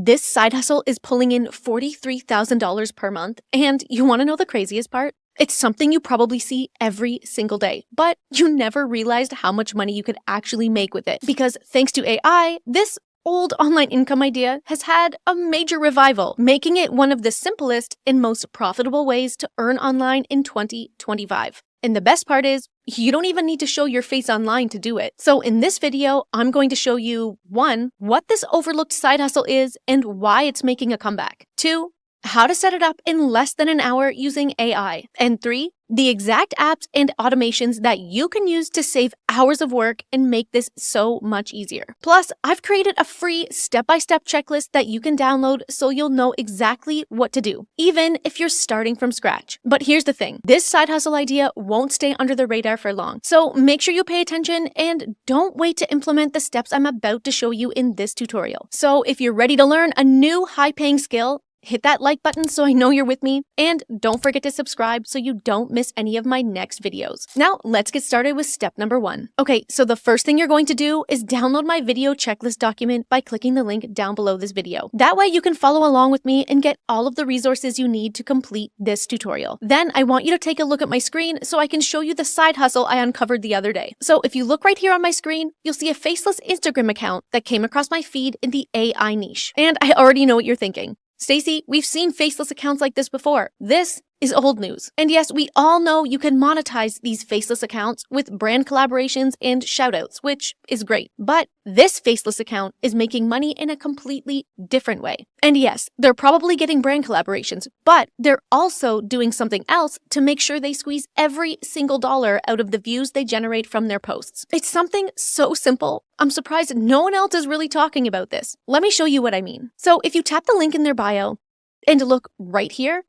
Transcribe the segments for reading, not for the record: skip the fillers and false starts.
this side hustle is pulling in $43,000 per month, and you want to know the craziest part? It's something you probably see every single day, but you never realized how much money you could actually make with it. Because thanks to AI, this old online income idea has had a major revival, making it one of the simplest and most profitable ways to earn online in 2025. And the best part is, you don't even need to show your face online to do it. So in this video, I'm going to show you 1, what this overlooked side hustle is and why it's making a comeback. 2, how to set it up in less than an hour using AI. And 3, the exact apps and automations that you can use to save hours of work and make this so much easier. Plus, I've created a free step-by-step checklist that you can download so you'll know exactly what to do, even if you're starting from scratch. But here's the thing, this side hustle idea won't stay under the radar for long. So make sure you pay attention and don't wait to implement the steps I'm about to show you in this tutorial. So if you're ready to learn a new high-paying skill, hit that like button so I know you're with me, and don't forget to subscribe so you don't miss any of my next videos. Now, let's get started with step number 1. Okay, so the first thing you're going to do is download my video checklist document by clicking the link down below this video. That way you can follow along with me and get all of the resources you need to complete this tutorial. Then I want you to take a look at my screen so I can show you the side hustle I uncovered the other day. So if you look right here on my screen, you'll see a faceless Instagram account that came across my feed in the AI niche. And I already know what you're thinking. Stacy, we've seen faceless accounts like this before. This is old news. And yes, we all know you can monetize these faceless accounts with brand collaborations and shoutouts, which is great. But this faceless account is making money in a completely different way. And yes, they're probably getting brand collaborations, but they're also doing something else to make sure they squeeze every single dollar out of the views they generate from their posts. It's something so simple, I'm surprised no one else is really talking about this. Let me show you what I mean. So if you tap the link in their bio and look right here,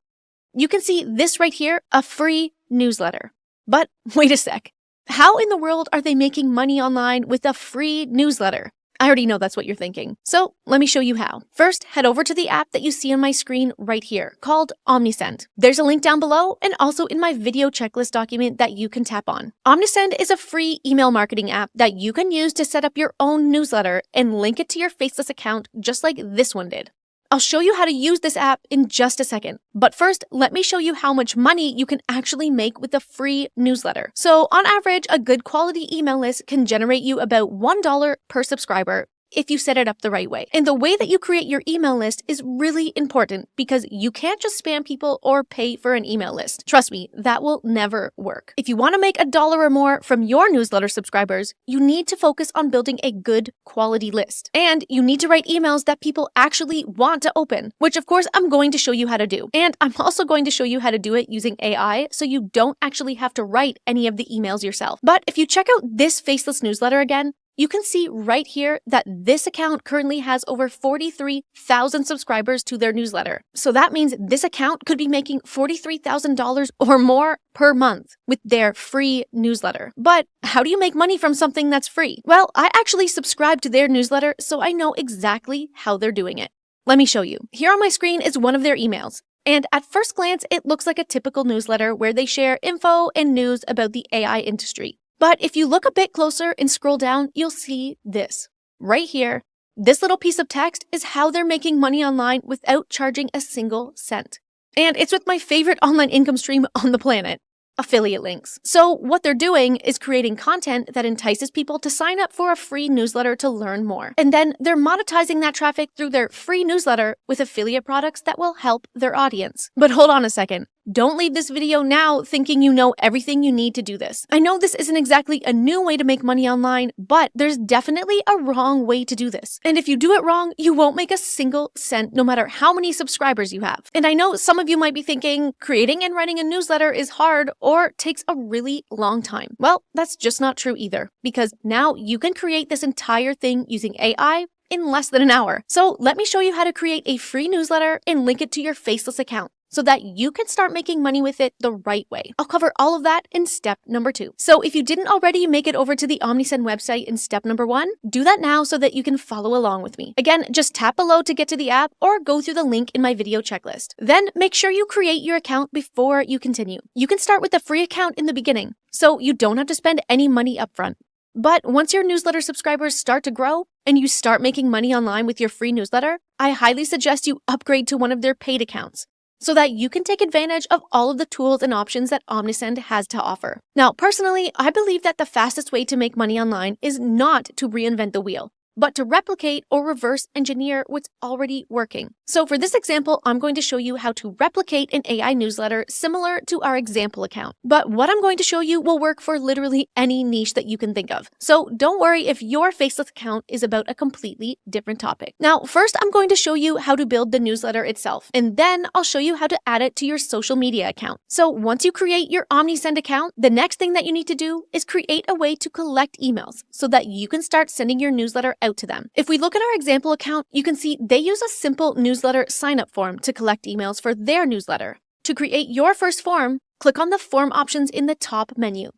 you can see this right here, a free newsletter. But wait a sec, how in the world are they making money online with a free newsletter? I already know that's what you're thinking. So let me show you how. First, head over to the app that you see on my screen right here called 𝗲𝗎𝗏. There's a link down below and also in my video checklist document that you can tap on. 𝗲𝗎𝗏 is a free email marketing app that you can use to set up your own newsletter and link it to your faceless account just like this one did. I'll show you how to use this app in just a second. But first, let me show you how much money you can actually make with a free newsletter. So on average, a good quality email list can generate you about $1 per subscriber if you set it up the right way. And the way that you create your email list is really important because you can't just spam people or pay for an email list. Trust me, that will never work. If you want to make $1 or more from your newsletter subscribers, you need to focus on building a good quality list. And you need to write emails that people actually want to open, which of course I'm going to show you how to do. And I'm also going to show you how to do it using AI so you don't actually have to write any of the emails yourself. But if you check out this faceless newsletter again, you can see right here that this account currently has over 43,000 subscribers to their newsletter. So that means this account could be making $43,000 or more per month with their free newsletter. But how do you make money from something that's free? Well, I actually subscribe to their newsletter, so I know exactly how they're doing it. Let me show you. Here on my screen is one of their emails. And at first glance, it looks like a typical newsletter where they share info and news about the AI industry. But if you look a bit closer and scroll down, you'll see this. Right here, this little piece of text is how they're making money online without charging a single cent. And it's with my favorite online income stream on the planet, affiliate links. So what they're doing is creating content that entices people to sign up for a free newsletter to learn more. And then they're monetizing that traffic through their free newsletter with affiliate products that will help their audience. But hold on a second. Don't leave this video now thinking you know everything you need to do this. I know this isn't exactly a new way to make money online, but there's definitely a wrong way to do this. And if you do it wrong, you won't make a single cent no matter how many subscribers you have. And I know some of you might be thinking creating and writing a newsletter is hard or takes a really long time. Well, that's just not true either, because now you can create this entire thing using AI in less than an hour. So let me show you how to create a free newsletter and link it to your faceless account, so that you can start making money with it the right way. I'll cover all of that in step number 2. So if you didn't already make it over to the 𝗲𝗎𝗏 website in step number 1, do that now so that you can follow along with me. Again, just tap below to get to the app or go through the link in my video checklist. Then make sure you create your account before you continue. You can start with a free account in the beginning, so you don't have to spend any money upfront. But once your newsletter subscribers start to grow, and you start making money online with your free newsletter, I highly suggest you upgrade to one of their paid accounts so that you can take advantage of all of the tools and options that 𝗲𝗎𝗠 has to offer. Now, personally, I believe that the fastest way to make money online is not to reinvent the wheel, but to replicate or reverse engineer what's already working. So for this example, I'm going to show you how to replicate an AI newsletter similar to our example account. But what I'm going to show you will work for literally any niche that you can think of. So don't worry if your faceless account is about a completely different topic. Now, first, I'm going to show you how to build the newsletter itself, and then I'll show you how to add it to your social media account. So once you create your 𝗲𝗎𝗠 account, the next thing that you need to do is create a way to collect emails so that you can start sending your newsletter out to them. If we look at our example account, you can see they use a simple newsletter sign-up form to collect emails for their newsletter. To create your first form, click on the form options in the top menu.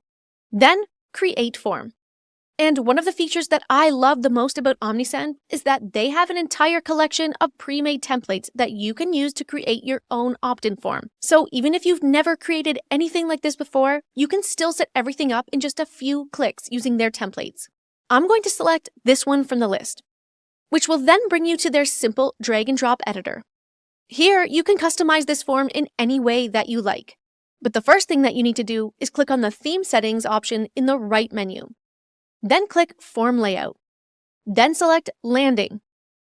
Then, create form. And one of the features that I love the most about 𝗲𝗎𝗠 is that they have an entire collection of pre-made templates that you can use to create your own opt-in form. So even if you've never created anything like this before, you can still set everything up in just a few clicks using their templates. I'm going to select this one from the list, which will then bring you to their simple drag and drop editor. Here, you can customize this form in any way that you like. But the first thing that you need to do is click on the theme settings option in the right menu. Then click form layout. Then select landing.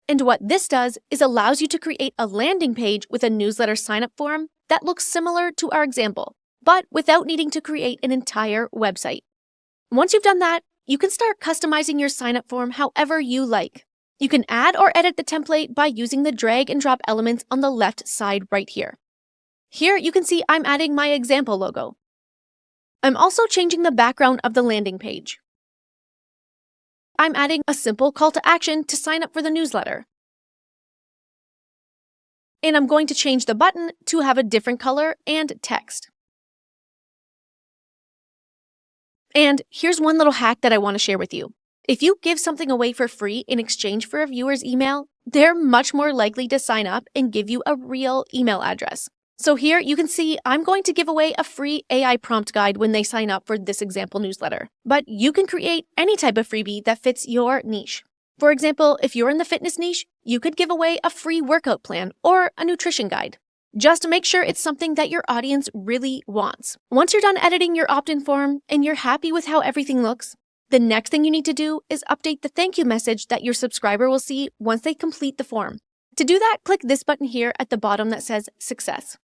And what this does is allows you to create a landing page with a newsletter sign-up form that looks similar to our example, but without needing to create an entire website. Once you've done that, you can start customizing your sign-up form however you like. You can add or edit the template by using the drag and drop elements on the left side right here. Here you can see I'm adding my example logo. I'm also changing the background of the landing page. I'm adding a simple call to action to sign up for the newsletter. And I'm going to change the button to have a different color and text. And here's one little hack that I want to share with you. If you give something away for free in exchange for a viewer's email, they're much more likely to sign up and give you a real email address. So here you can see I'm going to give away a free AI prompt guide when they sign up for this example newsletter. But you can create any type of freebie that fits your niche. For example, if you're in the fitness niche, you could give away a free workout plan or a nutrition guide. Just make sure it's something that your audience really wants. Once you're done editing your opt-in form and you're happy with how everything looks, the next thing you need to do is update the thank you message that your subscriber will see once they complete the form. To do that, click this button here at the bottom that says Success.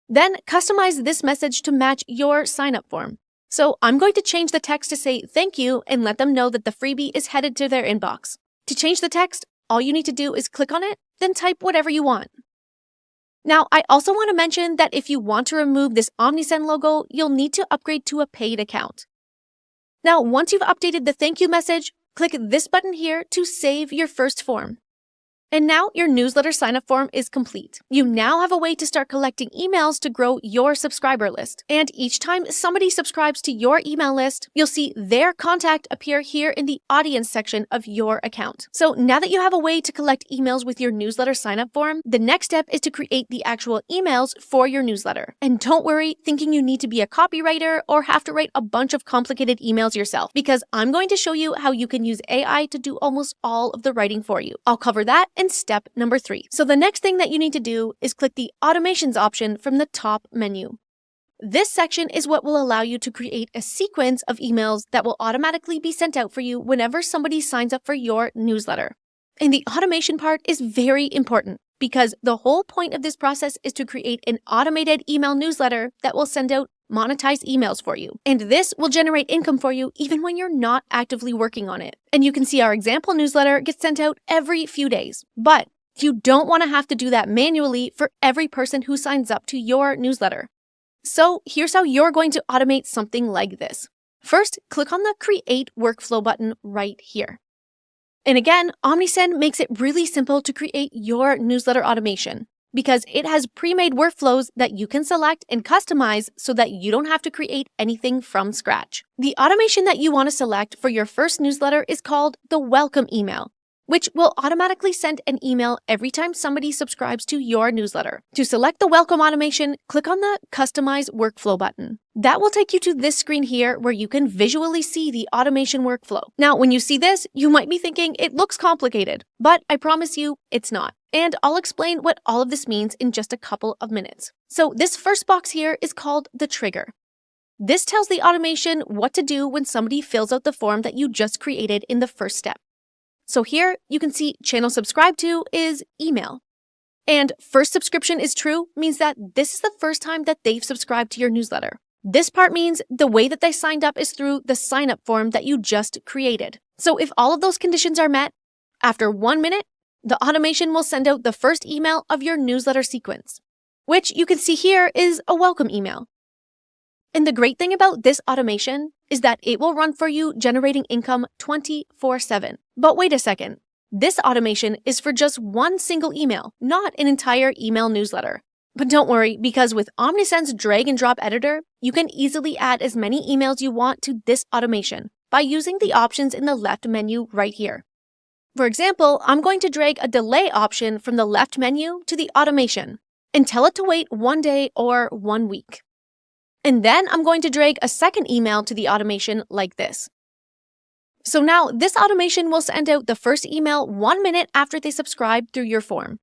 Then customize this message to match your sign-up form. So I'm going to change the text to say thank you and let them know that the freebie is headed to their inbox. To change the text, all you need to do is click on it, then type whatever you want. Now, I also want to mention that if you want to remove this 𝗲𝗎𝗠 logo, you'll need to upgrade to a paid account. Now, once you've updated the thank you message, click this button here to save your first form. And now your newsletter sign-up form is complete. You now have a way to start collecting emails to grow your subscriber list. And each time somebody subscribes to your email list, you'll see their contact appear here in the audience section of your account. So now that you have a way to collect emails with your newsletter sign-up form, the next step is to create the actual emails for your newsletter. And don't worry thinking you need to be a copywriter or have to write a bunch of complicated emails yourself, because I'm going to show you how you can use AI to do almost all of the writing for you. I'll cover that in step number 3. So the next thing that you need to do is click the automations option from the top menu. This section is what will allow you to create a sequence of emails that will automatically be sent out for you whenever somebody signs up for your newsletter. And the automation part is very important because the whole point of this process is to create an automated email newsletter that will send out monetized emails for you. And this will generate income for you even when you're not actively working on it. And you can see our example newsletter gets sent out every few days. But you don't want to have to do that manually for every person who signs up to your newsletter. So here's how you're going to automate something like this. First, click on the Create Workflow button right here. And again, 𝗲𝗎𝗠 makes it really simple to create your newsletter automation, because it has pre-made workflows that you can select and customize so that you don't have to create anything from scratch. The automation that you want to select for your first newsletter is called the welcome email. which will automatically send an email every time somebody subscribes to your newsletter. To select the welcome automation, click on the Customize Workflow button. That will take you to this screen here where you can visually see the automation workflow. Now, when you see this, you might be thinking it looks complicated, but I promise you it's not. And I'll explain what all of this means in just a couple of minutes. So this first box here is called the trigger. This tells the automation what to do when somebody fills out the form that you just created in the first step. So here you can see channel subscribed to is email. And first subscription is true means that this is the first time that they've subscribed to your newsletter. This part means the way that they signed up is through the sign up form that you just created. So if all of those conditions are met, after 1 minute, the automation will send out the first email of your newsletter sequence, which you can see here is a welcome email. And the great thing about this automation is that it will run for you generating income 24/7. But wait a second, this automation is for just one single email, not an entire email newsletter. But don't worry, because with 𝗲𝗎𝗓𝗓's drag and drop editor, you can easily add as many emails you want to this automation by using the options in the left menu right here. For example, I'm going to drag a delay option from the left menu to the automation and tell it to wait 1 day or 1 week. And then I'm going to drag a second email to the automation like this. So now this automation will send out the first email 1 minute after they subscribe through your form.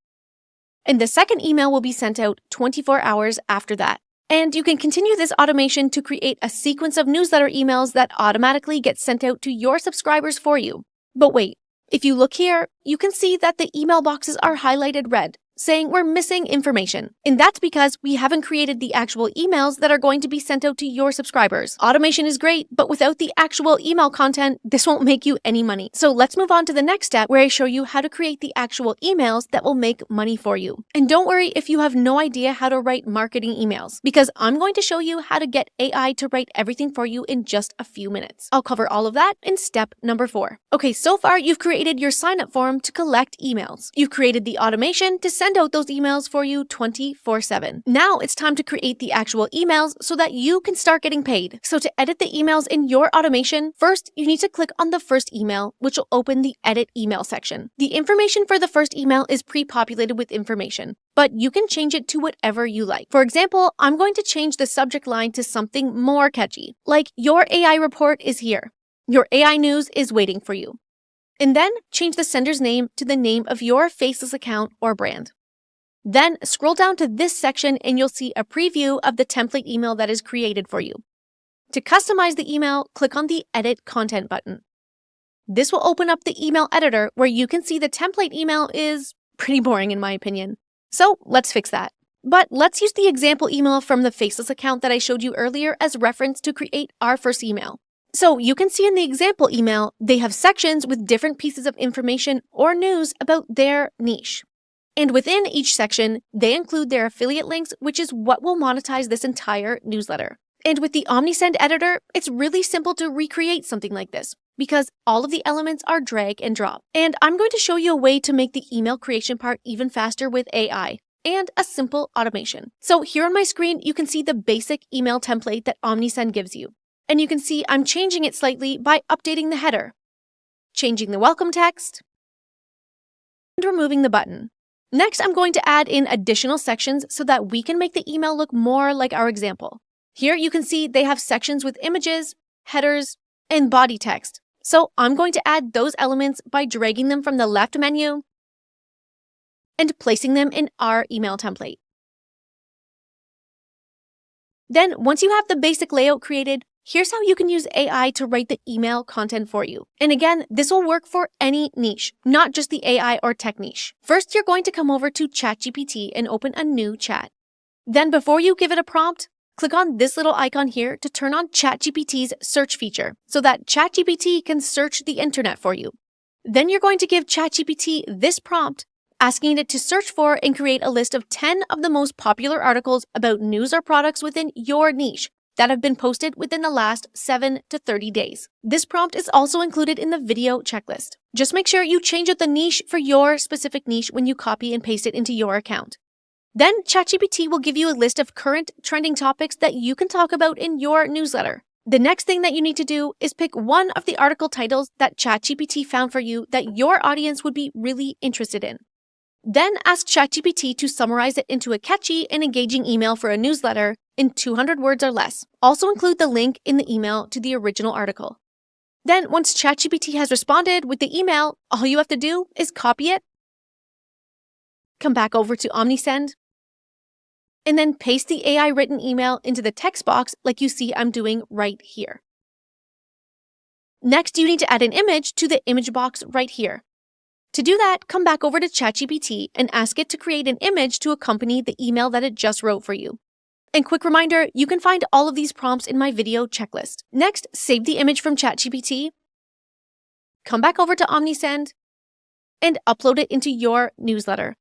And the second email will be sent out 24 hours after that. And you can continue this automation to create a sequence of newsletter emails that automatically get sent out to your subscribers for you. But wait, if you look here, you can see that the email boxes are highlighted red, saying we're missing information. And that's because we haven't created the actual emails that are going to be sent out to your subscribers. Automation is great, but without the actual email content, this won't make you any money. So let's move on to the next step where I show you how to create the actual emails that will make money for you. And don't worry if you have no idea how to write marketing emails, because I'm going to show you how to get AI to write everything for you in just a few minutes. I'll cover all of that in step number 4. Okay, so far you've created your sign-up form to collect emails. You've created the automation to send out those emails for you 24/7. Now it's time to create the actual emails so that you can start getting paid. So to edit the emails in your automation, first you need to click on the first email, which will open the edit email section. The information for the first email is pre-populated with information, but you can change it to whatever you like. For example, I'm going to change the subject line to something more catchy, like your AI report is here. Your AI news is waiting for you. And then change the sender's name to the name of your faceless account or brand. Then scroll down to this section and you'll see a preview of the template email that is created for you. To customize the email, click on the Edit Content button. This will open up the email editor where you can see the template email is pretty boring in my opinion. So let's fix that. But let's use the example email from the faceless account that I showed you earlier as reference to create our first email. So you can see in the example email, they have sections with different pieces of information or news about their niche. And within each section, they include their affiliate links, which is what will monetize this entire newsletter. And with the Omnisend editor, it's really simple to recreate something like this because all of the elements are drag and drop. And I'm going to show you a way to make the email creation part even faster with AI and a simple automation. So here on my screen, you can see the basic email template that Omnisend gives you. And you can see I'm changing it slightly by updating the header, changing the welcome text, and removing the button. Next, I'm going to add in additional sections so that we can make the email look more like our example. Here you can see they have sections with images, headers, and body text. So I'm going to add those elements by dragging them from the left menu and placing them in our email template. Then, once you have the basic layout created, here's how you can use AI to write the email content for you. And again, this will work for any niche, not just the AI or tech niche. First, you're going to come over to ChatGPT and open a new chat. Then before you give it a prompt, click on this little icon here to turn on ChatGPT's search feature so that ChatGPT can search the internet for you. Then you're going to give ChatGPT this prompt, asking it to search for and create a list of 10 of the most popular articles about news or products within your niche that have been posted within the last 7 to 30 days. This prompt is also included in the video checklist. Just make sure you change out the niche for your specific niche when you copy and paste it into your account. Then ChatGPT will give you a list of current trending topics that you can talk about in your newsletter. The next thing that you need to do is pick one of the article titles that ChatGPT found for you that your audience would be really interested in. Then ask ChatGPT to summarize it into a catchy and engaging email for a newsletter in 200 words or less. Also include the link in the email to the original article. Then, once ChatGPT has responded with the email, all you have to do is copy it, come back over to OmniSend, and then paste the AI written email into the text box like you see I'm doing right here. Next, you need to add an image to the image box right here. To do that, come back over to ChatGPT and ask it to create an image to accompany the email that it just wrote for you. And quick reminder, you can find all of these prompts in my video checklist. Next, save the image from ChatGPT, come back over to OmniSend, and upload it into your newsletter.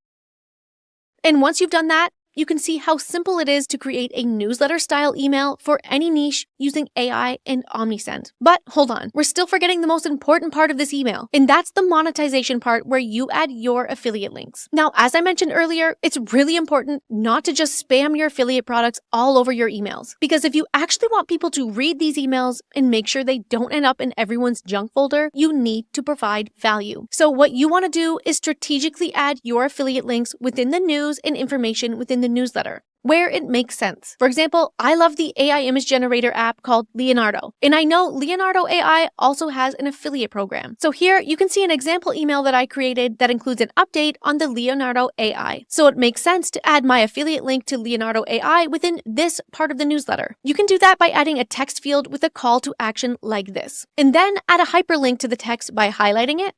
And once you've done that, you can see how simple it is to create a newsletter-style email for any niche using AI and OmniSend. But hold on, we're still forgetting the most important part of this email, and that's the monetization part where you add your affiliate links. Now, as I mentioned earlier, it's really important not to just spam your affiliate products all over your emails, because if you actually want people to read these emails and make sure they don't end up in everyone's junk folder, you need to provide value. So what you want to do is strategically add your affiliate links within the news and information within the newsletter, where it makes sense. For example, I love the AI image generator app called Leonardo, and I know Leonardo AI also has an affiliate program. So here you can see an example email that I created that includes an update on the Leonardo AI. So it makes sense to add my affiliate link to Leonardo AI within this part of the newsletter. You can do that by adding a text field with a call to action like this, and then add a hyperlink to the text by highlighting it.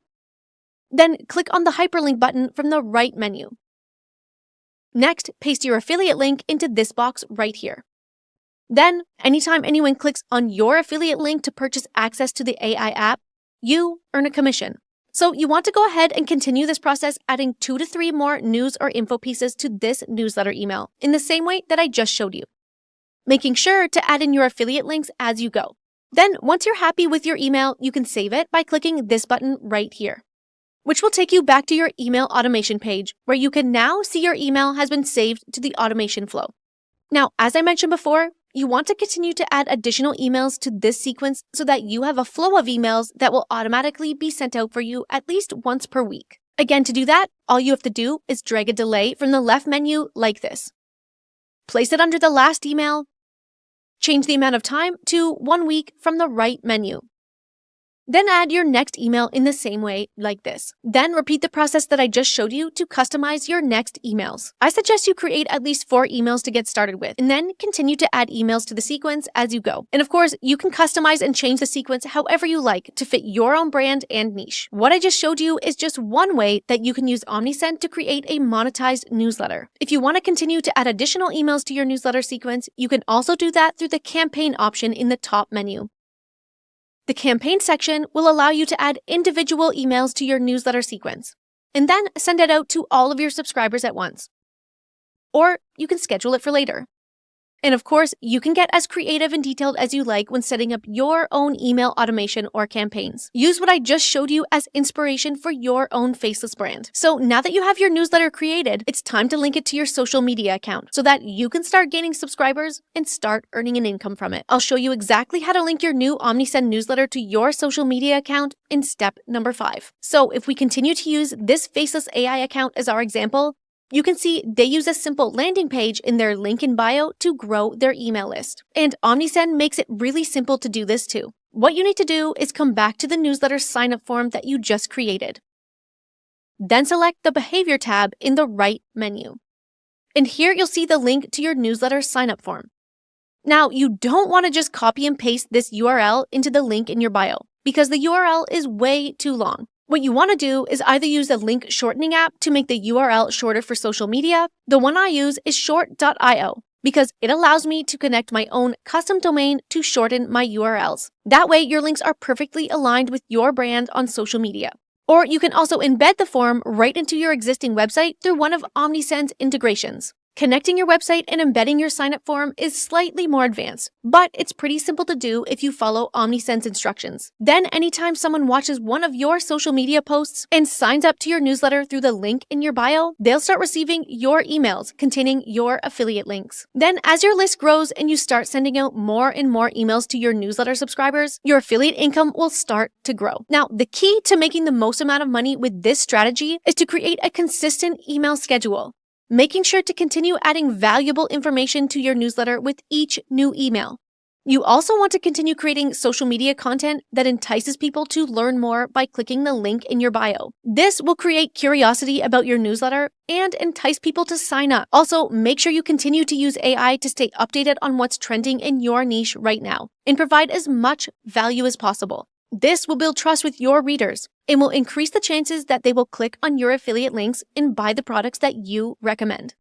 Then click on the hyperlink button from the right menu. Next, paste your affiliate link into this box right here. Then, anytime anyone clicks on your affiliate link to purchase access to the AI app, you earn a commission. So you want to go ahead and continue this process, adding 2 to 3 more news or info pieces to this newsletter email in the same way that I just showed you, making sure to add in your affiliate links as you go. Then, once you're happy with your email, you can save it by clicking this button right here, which will take you back to your email automation page, where you can now see your email has been saved to the automation flow. Now, as I mentioned before, you want to continue to add additional emails to this sequence so that you have a flow of emails that will automatically be sent out for you at least once per week. Again, to do that, all you have to do is drag a delay from the left menu like this. Place it under the last email, change the amount of time to 1 week from the right menu. Then add your next email in the same way like this. Then repeat the process that I just showed you to customize your next emails. I suggest you create at least 4 emails to get started with, and then continue to add emails to the sequence as you go. And of course, you can customize and change the sequence however you like to fit your own brand and niche. What I just showed you is just one way that you can use OmniSend to create a monetized newsletter. If you want to continue to add additional emails to your newsletter sequence, you can also do that through the campaign option in the top menu. The campaign section will allow you to add individual emails to your newsletter sequence, and then send it out to all of your subscribers at once. Or you can schedule it for later. And of course, you can get as creative and detailed as you like when setting up your own email automation or campaigns. Use what I just showed you as inspiration for your own faceless brand. So now that you have your newsletter created, it's time to link it to your social media account so that you can start gaining subscribers and start earning an income from it. I'll show you exactly how to link your new OmniSend newsletter to your social media account in step number 5. So if we continue to use this faceless AI account as our example, you can see they use a simple landing page in their link in bio to grow their email list. And OmniSend makes it really simple to do this too. What you need to do is come back to the newsletter sign-up form that you just created. Then select the Behavior tab in the right menu. And here you'll see the link to your newsletter sign-up form. Now, you don't want to just copy and paste this URL into the link in your bio, because the URL is way too long. What you want to do is either use a link shortening app to make the URL shorter for social media. The one I use is short.io because it allows me to connect my own custom domain to shorten my URLs. That way, your links are perfectly aligned with your brand on social media. Or you can also embed the form right into your existing website through one of OmniSend's integrations. Connecting your website and embedding your sign-up form is slightly more advanced, but it's pretty simple to do if you follow OmniSense instructions. Then anytime someone watches one of your social media posts and signs up to your newsletter through the link in your bio, they'll start receiving your emails containing your affiliate links. Then as your list grows and you start sending out more and more emails to your newsletter subscribers, your affiliate income will start to grow. Now, the key to making the most amount of money with this strategy is to create a consistent email schedule, making sure to continue adding valuable information to your newsletter with each new email. You also want to continue creating social media content that entices people to learn more by clicking the link in your bio. This will create curiosity about your newsletter and entice people to sign up. Also, make sure you continue to use AI to stay updated on what's trending in your niche right now and provide as much value as possible. This will build trust with your readers and will increase the chances that they will click on your affiliate links and buy the products that you recommend.